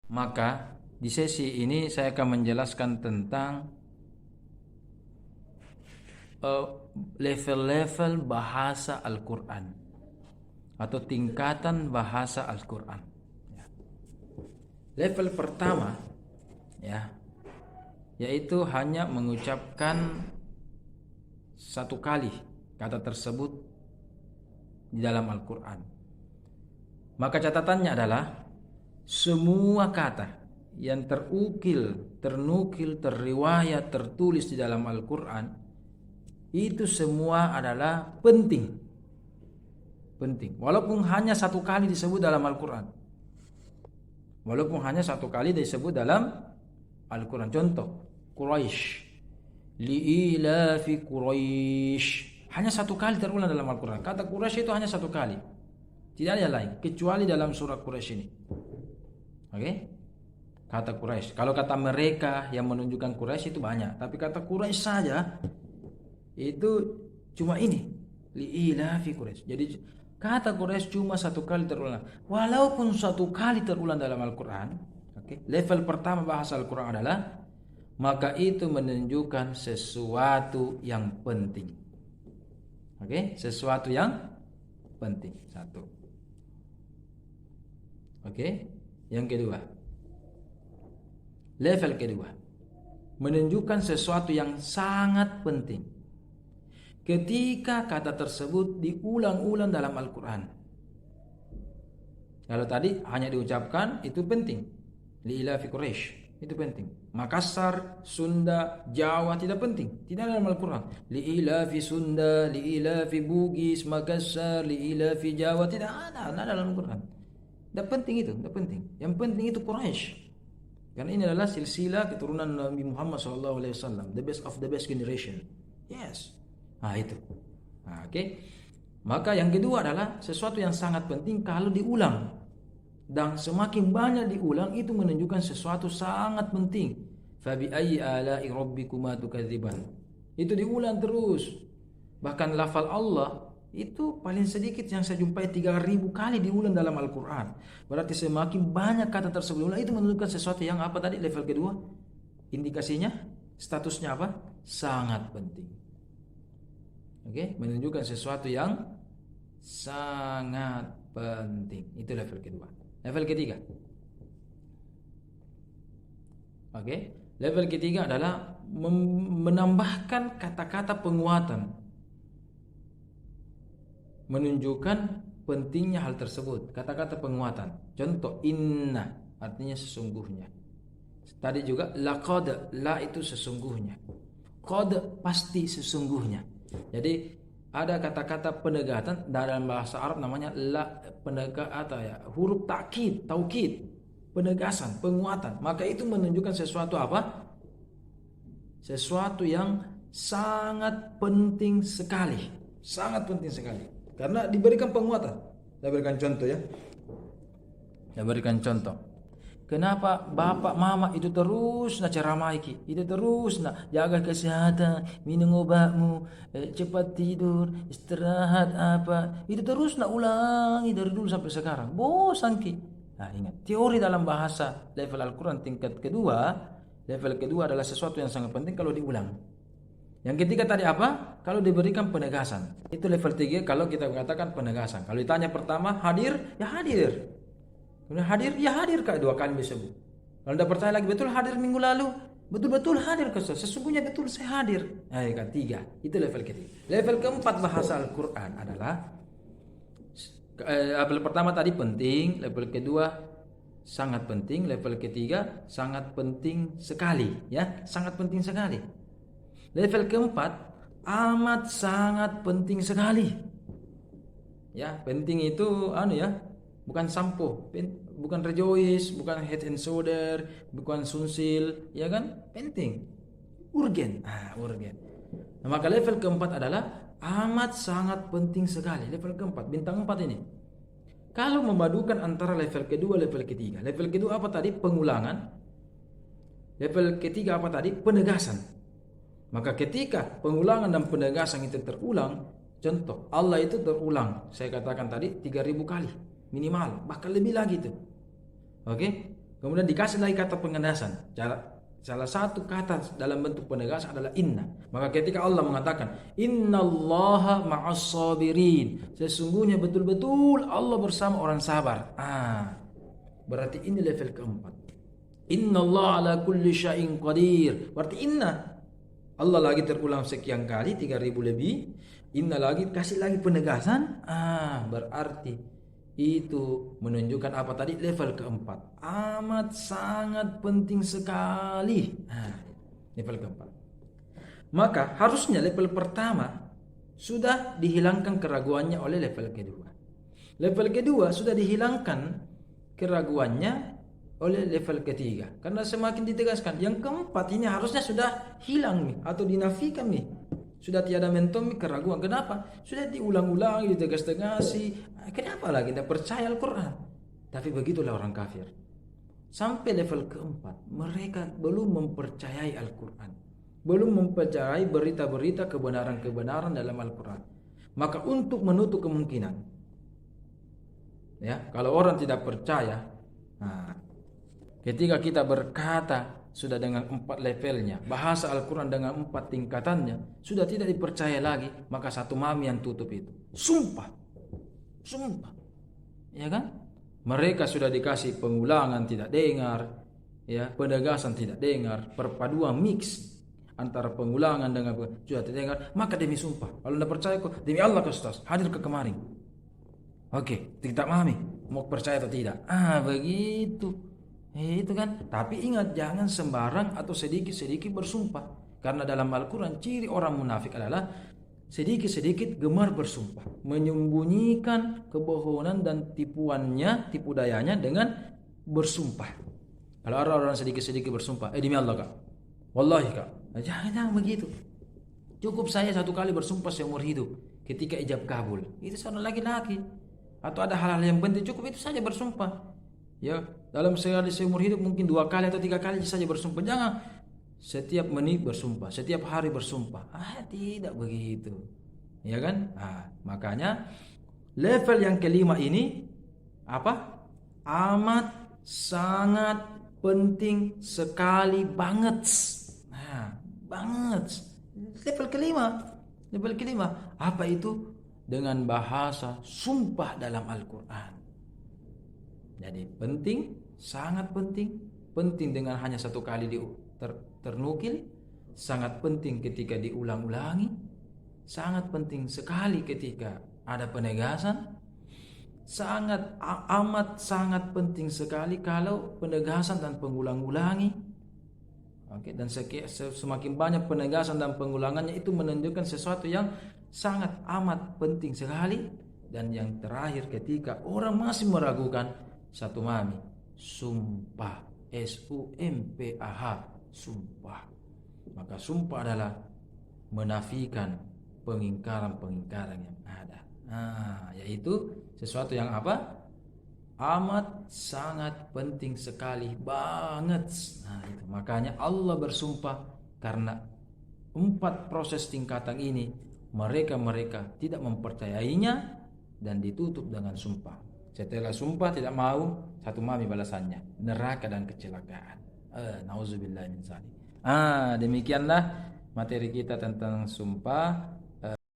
Maka di sesi ini saya akan menjelaskan tentang level-level bahasa Al-Quran atau tingkatan bahasa Al-Quran. Level pertama, ya, yaitu hanya mengucapkan satu kali kata tersebut di dalam Al-Quran. Maka catatannya adalah semua kata yang terukil, ternukil, terriwayat, tertulis di dalam Al-Quran itu semua adalah penting. Penting. Walaupun hanya satu kali disebut dalam Al-Quran. Walaupun hanya satu kali disebut dalam Al-Quran. Contoh, Quraisy. Li'ilafi Quraisy. Hanya satu kali terulang dalam Al-Quran. Kata Quraisy itu hanya satu kali. Tidak ada lain kecuali dalam surah Quraisy ini. Oke? Kata Quraisy. Kalau kata mereka yang menunjukkan Quraisy itu banyak, tapi kata Quraisy saja itu cuma ini. Li'ilafi Quraisy. Jadi kata Quraisy cuma satu kali terulang. Walaupun satu kali terulang dalam Al-Quran, oke? Level pertama bahasa Al-Quran adalah maka itu menunjukkan sesuatu yang penting. Oke? Sesuatu yang penting. Satu. Oke? Yang kedua. Level kedua. Menunjukkan sesuatu yang sangat penting. Ketika kata tersebut diulang-ulang dalam Al-Quran. Kalau tadi hanya diucapkan, itu penting. Li'ilafi Quraisy, itu penting. Makassar, Sunda, Jawa tidak penting. Tidak dalam Al-Quran. Li'ilafi Sunda, li'ilafi Bugis, Makassar, li'ilafi Jawa, tidak ada dalam Al-Quran. Tidak penting itu, tidak penting. Yang penting itu Quraisy. Karena ini adalah silsilah keturunan Nabi Muhammad SAW, the best of the best generation. Yes. Nah itu. Nah, oke. Maka yang kedua adalah sesuatu yang sangat penting kalau diulang. Dan semakin banyak diulang itu menunjukkan sesuatu sangat penting. Fabi ayyi ala'i rabbikuma tukadziban. Itu diulang terus. Bahkan lafal Allah itu paling sedikit yang saya jumpai 3.000 kali diulang dalam Al-Quran. Berarti semakin banyak kata tersebut diulang itu menunjukkan sesuatu yang apa tadi level kedua? Indikasinya statusnya apa? Sangat penting. Oke, menunjukkan sesuatu yang sangat penting. Itu level kedua. Level ketiga. Oke, level ketiga adalah menambahkan kata-kata penguatan. Menunjukkan pentingnya hal tersebut. Kata-kata penguatan. Contoh, inna artinya sesungguhnya. Tadi juga laqad, la itu sesungguhnya. Qad pasti sesungguhnya. Jadi ada kata-kata penegasan dalam bahasa Arab namanya la, penegak atau ya huruf taukid, penegasan, penguatan. Maka itu menunjukkan sesuatu apa? Sesuatu yang sangat penting sekali, sangat penting sekali. Karena diberikan penguatan. Saya berikan contoh ya. Saya berikan contoh. Kenapa bapak mama itu terus nak ceramah iki, itu terus nak jaga kesehatan, minum obatmu, cepat tidur, istirahat apa, itu terus nak ulangi dari dulu sampai sekarang. Bosan ki. Nah ingat, teori dalam bahasa level Al-Quran tingkat kedua, level kedua adalah sesuatu yang sangat penting kalau diulang. Yang ketiga tadi apa? Kalau diberikan penegasan. Itu level 3 kalau kita mengatakan penegasan. Kalau ditanya pertama hadir, ya hadir. Kemudian hadir, ya hadir kak 2 kali disebut. Kalau tidak percaya lagi, betul hadir minggu lalu, betul-betul hadir ke sesungguhnya betul saya hadir. Nah, yang ketiga, itu level ketiga. Level keempat bahasa Al-Quran adalah level pertama tadi penting, level kedua sangat penting, level ketiga sangat penting sekali, ya, sangat penting sekali. Level keempat amat sangat penting sekali. Ya, penting itu bukan sampo, bukan rejoice, bukan head and shoulder, bukan sunsil, ya kan? Penting, urgen, urgen. Nah, maka level keempat adalah amat sangat penting sekali. Level keempat, bintang 4 ini. Kalau memadukan antara level kedua, level ketiga. Level kedua apa tadi? Pengulangan. Level ketiga apa tadi? Penegasan. Maka ketika pengulangan dan penegasan itu terulang, contoh Allah itu terulang, saya katakan tadi 3.000 kali. Minimal, bahkan lebih lagi itu. Oke? Kemudian dikasih lagi kata penegasan. Salah satu kata dalam bentuk penegasan adalah inna. Maka ketika Allah mengatakan innallaha ma'as sabirin, sesungguhnya betul-betul Allah bersama orang sabar. Berarti ini level keempat. Innallaha ala kulli syai'in qadir. Berarti inna. Allah lagi terulang sekian kali, 3000 lebih. Inna lagi, kasih lagi penegasan. Berarti itu menunjukkan apa tadi? Level keempat. Amat sangat penting sekali. Level keempat. Maka harusnya level pertama sudah dihilangkan keraguannya oleh level kedua. Level kedua sudah dihilangkan keraguannya oleh level ketiga. Karena semakin ditegaskan, yang keempat ini harusnya sudah hilang nih, atau dinafikan nih. Sudah tiada mentomi keraguan. Kenapa? Sudah diulang-ulangi, ditegas-tegasi. Kenapa lagi tidak percaya Al-Quran? Tapi begitulah orang kafir. Sampai level keempat, mereka belum mempercayai Al-Quran, belum mempercayai berita-berita kebenaran-kebenaran dalam Al-Quran. Maka untuk menutup kemungkinan, ya, kalau orang tidak percaya, ketika kita berkata sudah dengan 4 levelnya, bahasa Al-Quran dengan 4 tingkatannya, sudah tidak dipercaya lagi, maka satu mami yang tutup itu. Sumpah, ya kan? Mereka sudah dikasih pengulangan tidak dengar, ya, penegasan tidak dengar, perpaduan mix antara pengulangan dengan sudah tidak dengar, maka demi sumpah, kalau tidak percaya kok, demi Allah ke Ustaz, hadir ke kemarin. Oke, tidak mami, mau percaya atau tidak? Begitu. Itu kan. Tapi ingat, jangan sembarang atau sedikit-sedikit bersumpah. Karena dalam Al-Quran ciri orang munafik adalah sedikit-sedikit gemar bersumpah, menyembunyikan kebohongan dan tipuannya, tipu dayanya dengan bersumpah. Kalau orang sedikit-sedikit bersumpah, demi Allah kak, wallahi kak, jangan begitu. Cukup saya 1 kali bersumpah seumur hidup ketika ijab kabul. Itu seorang laki-laki. Atau ada hal-hal yang penting, cukup itu saja bersumpah. Ya, dalam sekali seumur hidup mungkin 2 kali atau 3 kali saja bersumpah. Jangan setiap menit bersumpah, setiap hari bersumpah. Tidak begitu. Ya kan? Makanya level yang kelima ini apa? Amat sangat penting sekali banget. Banget. Level kelima. Apa itu? Dengan bahasa sumpah dalam Al-Quran. Jadi penting, sangat penting dengan hanya 1 kali ternukil, sangat penting ketika diulang-ulangi, sangat penting sekali ketika ada penegasan, amat sangat penting sekali kalau penegasan dan pengulang-ulangi. Dan semakin banyak penegasan dan pengulangannya, itu menunjukkan sesuatu yang sangat amat penting sekali. Dan yang terakhir, ketika orang masih meragukan, satu mami, sumpah, SUMPAH, sumpah. Maka sumpah adalah menafikan pengingkaran-pengingkaran yang ada. Yaitu sesuatu yang apa? Amat sangat penting sekali banget. Itu. Makanya Allah bersumpah karena 4 proses tingkatan ini mereka tidak mempercayainya dan ditutup dengan sumpah. Setelah sumpah tidak mau, satu mami balasannya neraka dan kecelakaan. Nauzubillah min dzalik. Demikianlah materi kita tentang sumpah.